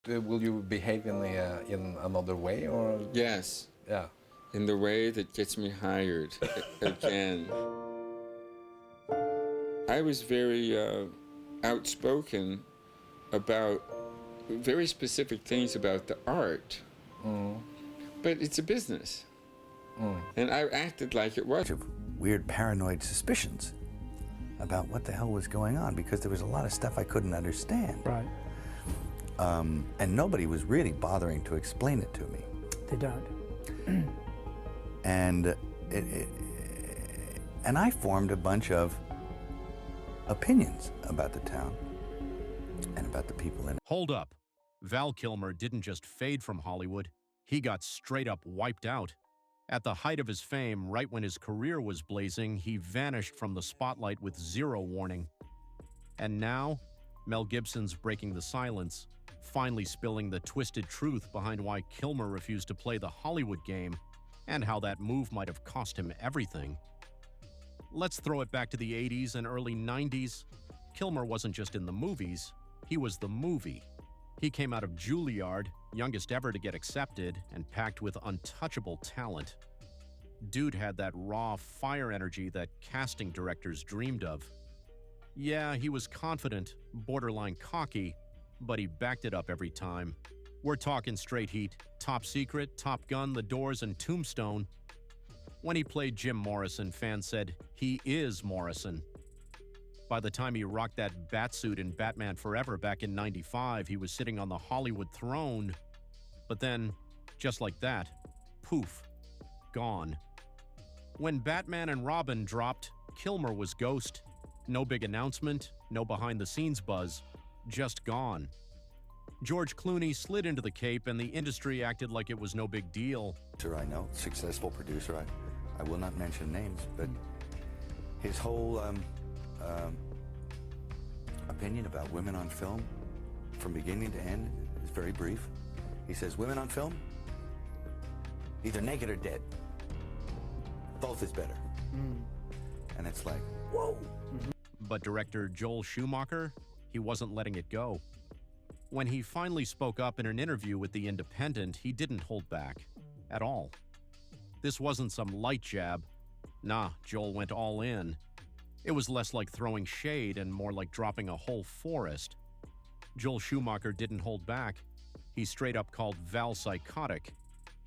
Will you behave in another way, or? Yes, Yeah. in the way that gets me hired again. I was very outspoken about very specific things about the art, but it's a business. And I acted like it was. Of weird paranoid suspicions about what the hell was going on, because there was a lot of stuff I couldn't understand. Right. And nobody was really bothering to explain it to me. They don't. And and I formed a bunch of opinions about the town and about the people in it. Hold up. Val Kilmer didn't just fade from Hollywood. He got straight up wiped out. At the height of his fame, right when his career was blazing, he vanished from the spotlight with zero warning. And now, Mel Gibson's breaking the silence, finally spilling the twisted truth behind why Kilmer refused to play the Hollywood game and how that move might have cost him everything. Let's throw it back to the 80s and early 90s. Kilmer wasn't just in the movies, he was the movie. He came out of Juilliard, youngest ever to get accepted, and packed with untouchable talent. Dude had that raw fire energy that casting directors dreamed of. Yeah, he was confident, borderline cocky, but he backed it up every time. We're talking straight heat, Top Secret, Top Gun, The Doors, and Tombstone. When he played Jim Morrison, fans said, he is Morrison. By the time he rocked that batsuit in Batman Forever back in '95, he was sitting on the Hollywood throne. But then, just like that, poof, gone. When Batman and Robin dropped, Kilmer was ghost. No big announcement, no behind-the-scenes buzz, just gone. George Clooney slid into the cape and the industry acted like it was no big deal. I know, successful producer, I will not mention names, but his whole opinion about women on film, from beginning to end, is very brief. He says, women on film, either naked or dead. Both is better. And it's like, whoa. But director Joel Schumacher, he wasn't letting it go. When he finally spoke up in an interview with The Independent, he didn't hold back at all. This wasn't some light jab. Nah, Joel went all in. It was less like throwing shade and more like dropping a whole forest. Joel Schumacher didn't hold back. He straight up called Val psychotic.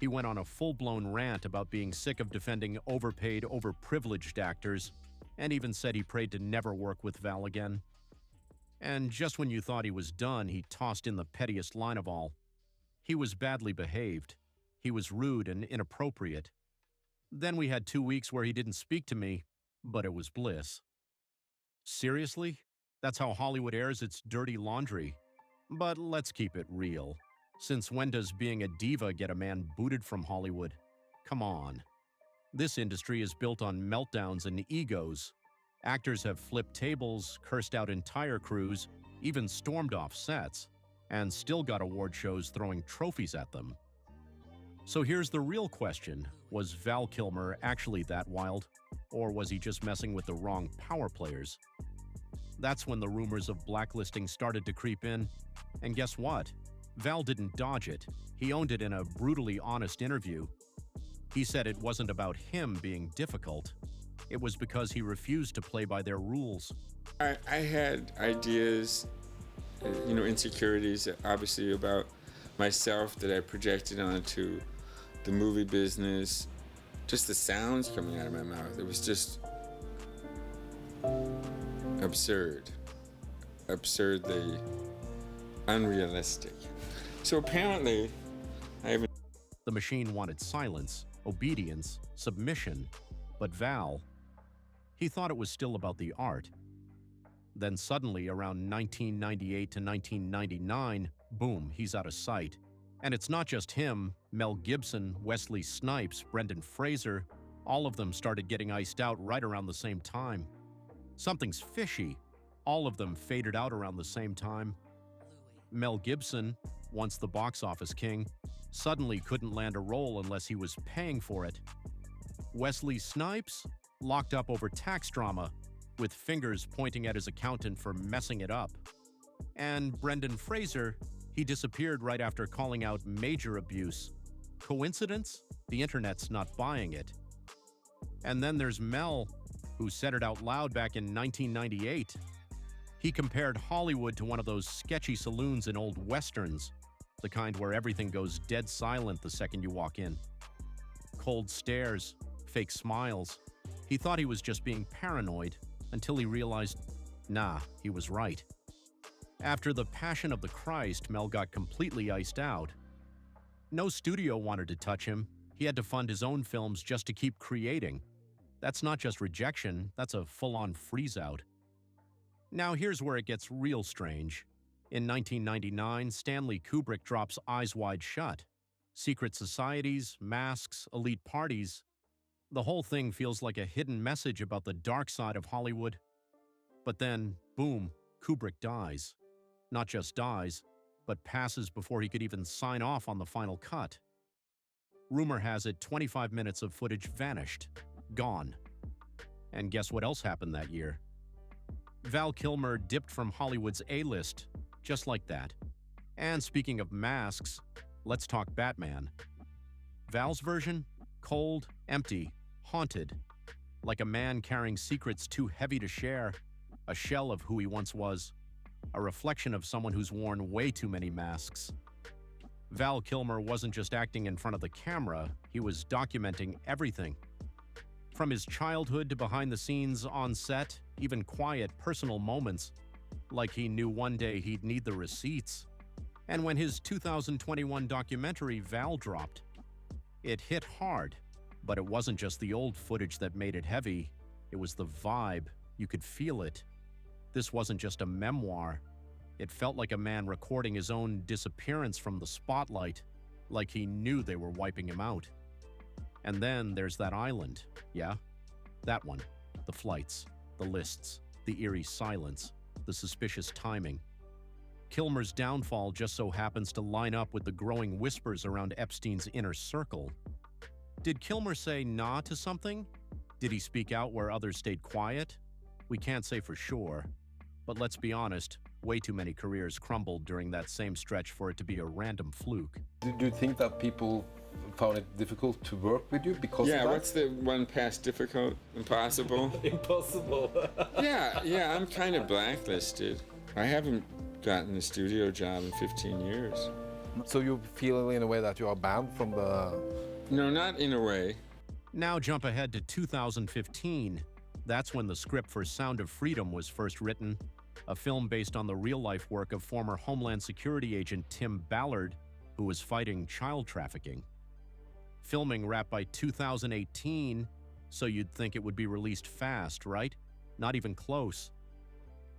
He went on a full-blown rant about being sick of defending overpaid, overprivileged actors, and even said he prayed to never work with Val again. And just when you thought he was done, he tossed in the pettiest line of all. He was badly behaved. He was rude and inappropriate. Then we had 2 weeks where he didn't speak to me, but it was bliss. Seriously? That's how Hollywood airs its dirty laundry? But let's keep it real. Since when does being a diva get a man booted from Hollywood? Come on. This industry is built on meltdowns and egos. Actors have flipped tables, cursed out entire crews, even stormed off sets, and still got award shows throwing trophies at them. So here's the real question. Was Val Kilmer actually that wild? Or was he just messing with the wrong power players? That's when the rumors of blacklisting started to creep in. And guess what? Val didn't dodge it. He owned it in a brutally honest interview. He said it wasn't about him being difficult. It was because he refused to play by their rules. I had ideas, insecurities, obviously, about myself that I projected onto the movie business. Just the sounds coming out of my mouth. It was just absurdly unrealistic. So apparently, The machine wanted silence, obedience, submission. But Val, he thought it was still about the art. Then suddenly, around 1998 to 1999, boom, he's out of sight. And it's not just him. Mel Gibson, Wesley Snipes, Brendan Fraser, all of them started getting iced out right around the same time. Something's fishy. All of them faded out around the same time. Mel Gibson, once the box office king, suddenly couldn't land a role unless he was paying for it. Wesley Snipes, locked up over tax drama, with fingers pointing at his accountant for messing it up. And Brendan Fraser, He disappeared right after calling out major abuse. Coincidence? The internet's not buying it. And then there's Mel, who said it out loud back in 1998. He compared Hollywood to one of those sketchy saloons in old westerns, the kind where everything goes dead silent the second you walk in. Cold stares, fake smiles. He thought he was just being paranoid until he realized, nah, he was right. After The Passion of the Christ, Mel got completely iced out. No studio wanted to touch him. He had to fund his own films just to keep creating. That's not just rejection, that's a full-on freeze-out. Now here's where it gets real strange. In 1999, Stanley Kubrick drops Eyes Wide Shut. Secret societies, masks, elite parties. The whole thing feels like a hidden message about the dark side of Hollywood. But then, boom, Kubrick dies. Not just dies, but passes before he could even sign off on the final cut. Rumor has it 25 minutes of footage vanished, gone. And guess what else happened that year? Val Kilmer dipped from Hollywood's A-list, just like that. And speaking of masks, let's talk Batman. Val's version? Cold, empty, haunted. Like a man carrying secrets too heavy to share, a shell of who he once was. A reflection of someone who's worn way too many masks. Val Kilmer wasn't just acting in front of the camera, he was documenting everything. From his childhood to behind the scenes on set, even quiet, personal moments, like he knew one day he'd need the receipts. And when his 2021 documentary Val dropped, it hit hard, but it wasn't just the old footage that made it heavy, it was the vibe, you could feel it. This wasn't just a memoir. It felt like a man recording his own disappearance from the spotlight, like he knew they were wiping him out. And then there's that island, yeah? That one. The flights, the lists, the eerie silence, the suspicious timing. Kilmer's downfall just so happens to line up with the growing whispers around Epstein's inner circle. Did Kilmer say nah to something? Did he speak out where others stayed quiet? We can't say for sure. But let's be honest, way too many careers crumbled during that same stretch for it to be a random fluke. Do you think that people found it difficult to work with you because of that? Yeah, what's the one past difficult? Impossible? Impossible. Yeah, I'm kind of blacklisted. I haven't gotten a studio job in 15 years. So you feel in a way that you are banned from the... No, not in a way. Now jump ahead to 2015. That's when the script for Sound of Freedom was first written, a film based on the real-life work of former Homeland Security agent Tim Ballard, who was fighting child trafficking. Filming wrapped by 2018, so you'd think it would be released fast, right? Not even close.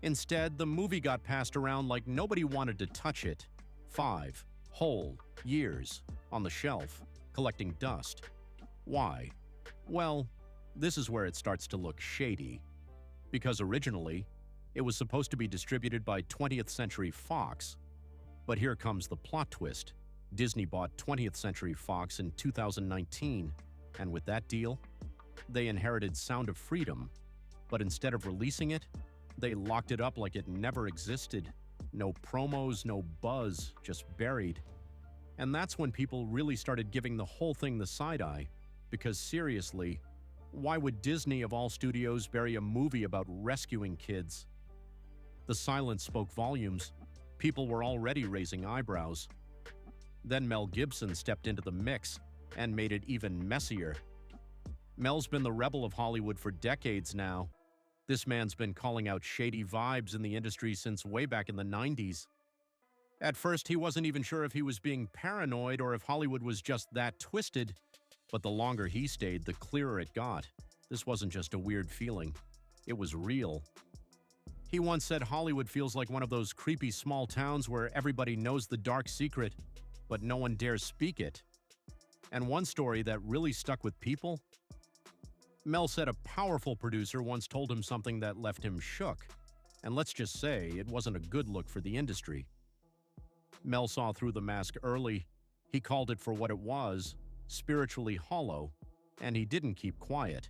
Instead, the movie got passed around like nobody wanted to touch it. 5 whole years on the shelf, collecting dust. Why? Well, this is where it starts to look shady. Because originally, it was supposed to be distributed by 20th Century Fox. But here comes the plot twist. Disney bought 20th Century Fox in 2019, and with that deal, they inherited Sound of Freedom. But instead of releasing it, they locked it up like it never existed. No promos, no buzz, just buried. And that's when people really started giving the whole thing the side eye. Because seriously, why would Disney of all studios bury a movie about rescuing kids? The silence spoke volumes. People were already raising eyebrows. Then Mel Gibson stepped into the mix and made it even messier. Mel's been the rebel of Hollywood for decades now. This man's been calling out shady vibes in the industry since way back in the 90s. At first, he wasn't even sure if he was being paranoid or if Hollywood was just that twisted. But the longer he stayed, the clearer it got. This wasn't just a weird feeling. It was real. He once said Hollywood feels like one of those creepy small towns where everybody knows the dark secret, but no one dares speak it. And one story that really stuck with people? Mel said a powerful producer once told him something that left him shook. And let's just say, it wasn't a good look for the industry. Mel saw through the mask early. He called it for what it was, spiritually hollow, and he didn't keep quiet.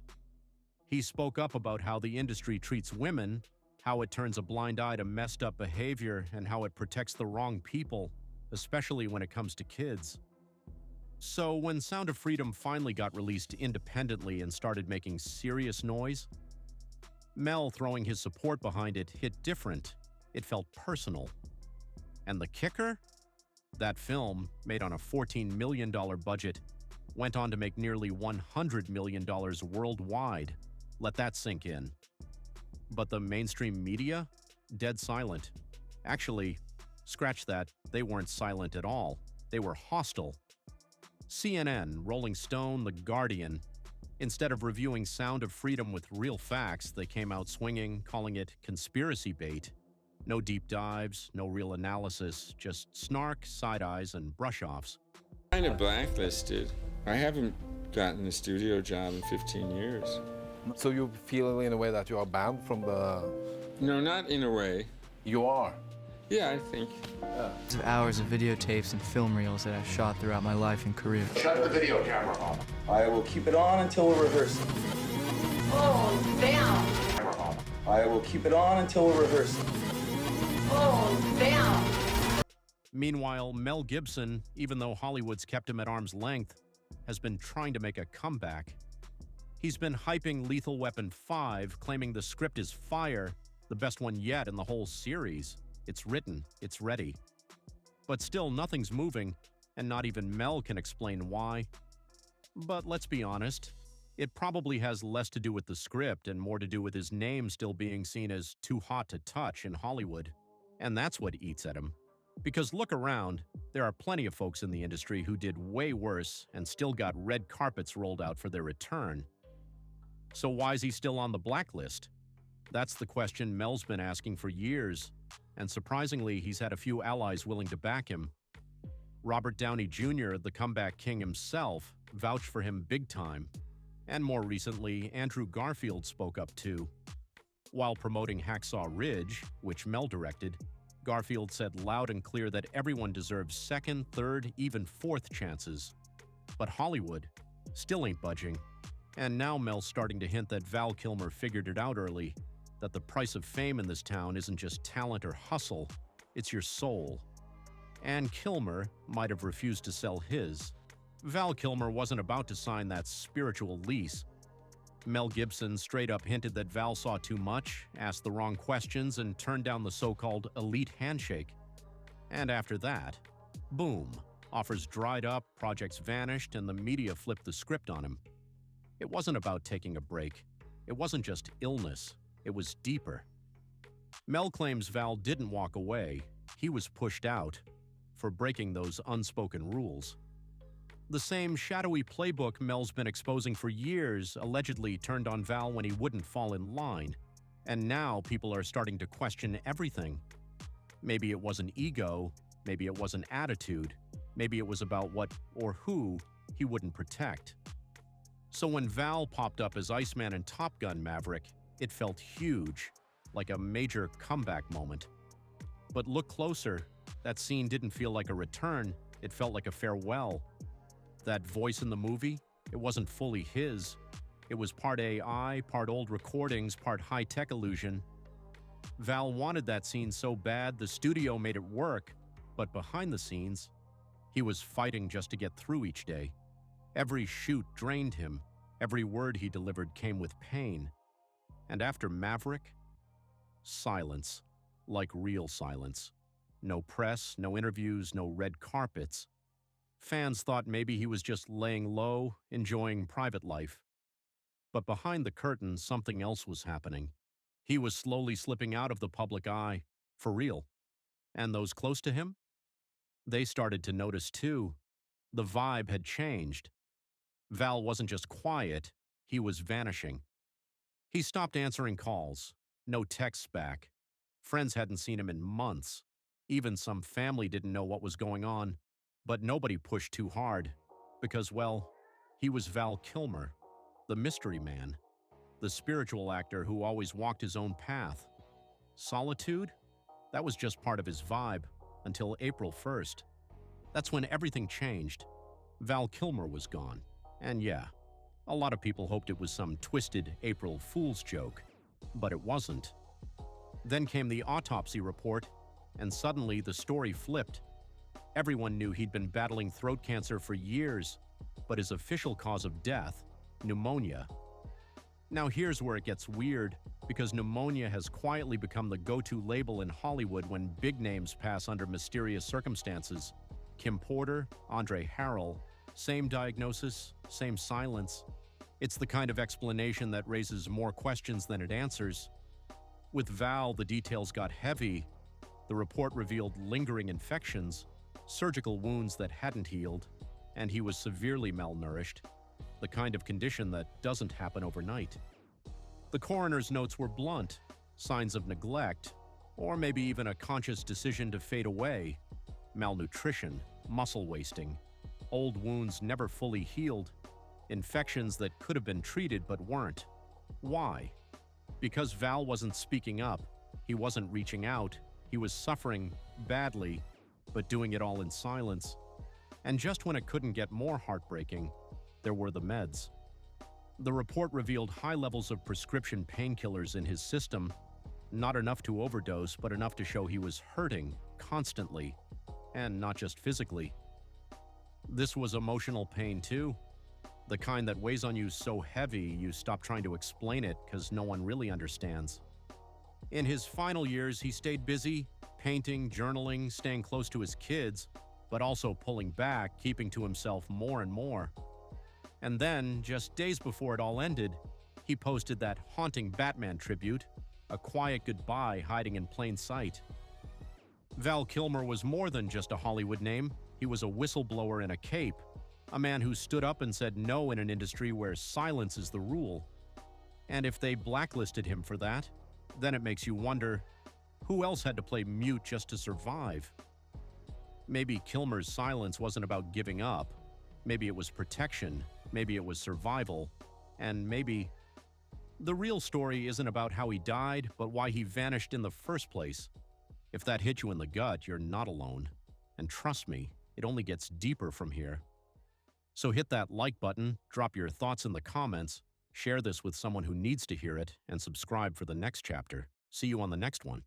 He spoke up about how the industry treats women, how it turns a blind eye to messed up behavior, and how it protects the wrong people. especially when it comes to kids. So when Sound of Freedom finally got released independently and started making serious noise, Mel throwing his support behind it hit different. It felt personal. And the kicker? That film, made on a $14 million budget, went on to make nearly $100 million worldwide. Let that sink in. But the mainstream media? Dead silent. Actually, scratch that, they weren't silent at all. They were hostile. CNN, Rolling Stone, The Guardian. Instead of reviewing Sound of Freedom with real facts, they came out swinging, calling it conspiracy bait. No deep dives, no real analysis, just snark, side-eyes, and brush-offs. Kind of blacklisted. I haven't gotten a studio job in 15 years. So you feel in a way that you are banned from the... No, not in a way. You are? Yeah, I think. Hours of videotapes and film reels that I've shot throughout my life and career. Shut the video camera off. I will keep it on until we're rehearsing. Oh, down. Camera off. I will keep it on until we're rehearsing. Oh, down. Meanwhile, Mel Gibson, even though Hollywood's kept him at arm's length, has been trying to make a comeback. He's been hyping Lethal Weapon 5, claiming the script is fire, the best one yet in the whole series. It's written, it's ready. But still, nothing's moving, and not even Mel can explain why. But let's be honest, it probably has less to do with the script and more to do with his name still being seen as too hot to touch in Hollywood. And that's what eats at him. Because look around, there are plenty of folks in the industry who did way worse and still got red carpets rolled out for their return. So why is he still on the blacklist? That's the question Mel's been asking for years, and surprisingly, he's had a few allies willing to back him. Robert Downey Jr., the comeback king himself, vouched for him big time. And more recently, Andrew Garfield spoke up too. While promoting Hacksaw Ridge, which Mel directed, Garfield said loud and clear that everyone deserves second, third, even fourth chances. But Hollywood still ain't budging. And now Mel's starting to hint that Val Kilmer figured it out early, that the price of fame in this town isn't just talent or hustle, it's your soul. And Kilmer might have refused to sell his. Val Kilmer wasn't about to sign that spiritual lease. Mel Gibson straight up hinted that Val saw too much, asked the wrong questions, and turned down the so-called elite handshake. And after that, boom, offers dried up, projects vanished, and the media flipped the script on him. It wasn't about taking a break. It wasn't just illness. It was deeper. Mel claims Val didn't walk away. He was pushed out for breaking those unspoken rules. The same shadowy playbook Mel's been exposing for years allegedly turned on Val when he wouldn't fall in line. And now people are starting to question everything. Maybe it wasn't ego, maybe it wasn't attitude, maybe it was about what or who he wouldn't protect. So when Val popped up as Iceman in Top Gun Maverick, it felt huge, like a major comeback moment. But look closer, that scene didn't feel like a return, it felt like a farewell. That voice in the movie, it wasn't fully his. It was part AI, part old recordings, part high-tech illusion. Val wanted that scene so bad, the studio made it work, but behind the scenes, he was fighting just to get through each day. Every shoot drained him. Every word he delivered came with pain. And after Maverick, silence, like real silence. No press, no interviews, no red carpets. Fans thought maybe he was just laying low, enjoying private life. But behind the curtain, something else was happening. He was slowly slipping out of the public eye, for real. And those close to him? They started to notice too. The vibe had changed. Val wasn't just quiet, he was vanishing. He stopped answering calls. No texts back. Friends hadn't seen him in months. Even some family didn't know what was going on. But nobody pushed too hard. Because, well, he was Val Kilmer, the mystery man. The spiritual actor who always walked his own path. Solitude? That was just part of his vibe, until April 1st. That's when everything changed. Val Kilmer was gone. And yeah, a lot of people hoped it was some twisted April Fool's joke, but it wasn't. Then came the autopsy report, and suddenly the story flipped. Everyone knew he'd been battling throat cancer for years, but his official cause of death, pneumonia. Now here's where it gets weird, because pneumonia has quietly become the go-to label in Hollywood when big names pass under mysterious circumstances. Kim Porter, Andre Harrell, same diagnosis, same silence. It's the kind of explanation that raises more questions than it answers. With Val, the details got heavy. The report revealed lingering infections, surgical wounds that hadn't healed, and he was severely malnourished, the kind of condition that doesn't happen overnight. The coroner's notes were blunt, signs of neglect, or maybe even a conscious decision to fade away. Malnutrition, muscle wasting, old wounds never fully healed, infections that could have been treated but weren't. Why? Because Val wasn't speaking up, he wasn't reaching out, he was suffering badly, but doing it all in silence. And just when it couldn't get more heartbreaking, there were the meds. The report revealed high levels of prescription painkillers in his system, not enough to overdose, but enough to show he was hurting constantly, and not just physically. This was emotional pain too, the kind that weighs on you so heavy you stop trying to explain it because no one really understands. In his final years, he stayed busy, painting, journaling, staying close to his kids, but also pulling back, keeping to himself more and more. And then, just days before it all ended, he posted that haunting Batman tribute, a quiet goodbye hiding in plain sight. Val Kilmer was more than just a Hollywood name. He was a whistleblower in a cape, a man who stood up and said no in an industry where silence is the rule. And if they blacklisted him for that, then it makes you wonder, who else had to play mute just to survive? Maybe Kilmer's silence wasn't about giving up. Maybe it was protection. Maybe it was survival. And maybe the real story isn't about how he died, but why he vanished in the first place. If that hit you in the gut, you're not alone. And trust me, it only gets deeper from here. So hit that like button, drop your thoughts in the comments, share this with someone who needs to hear it, and subscribe for the next chapter. See you on the next one.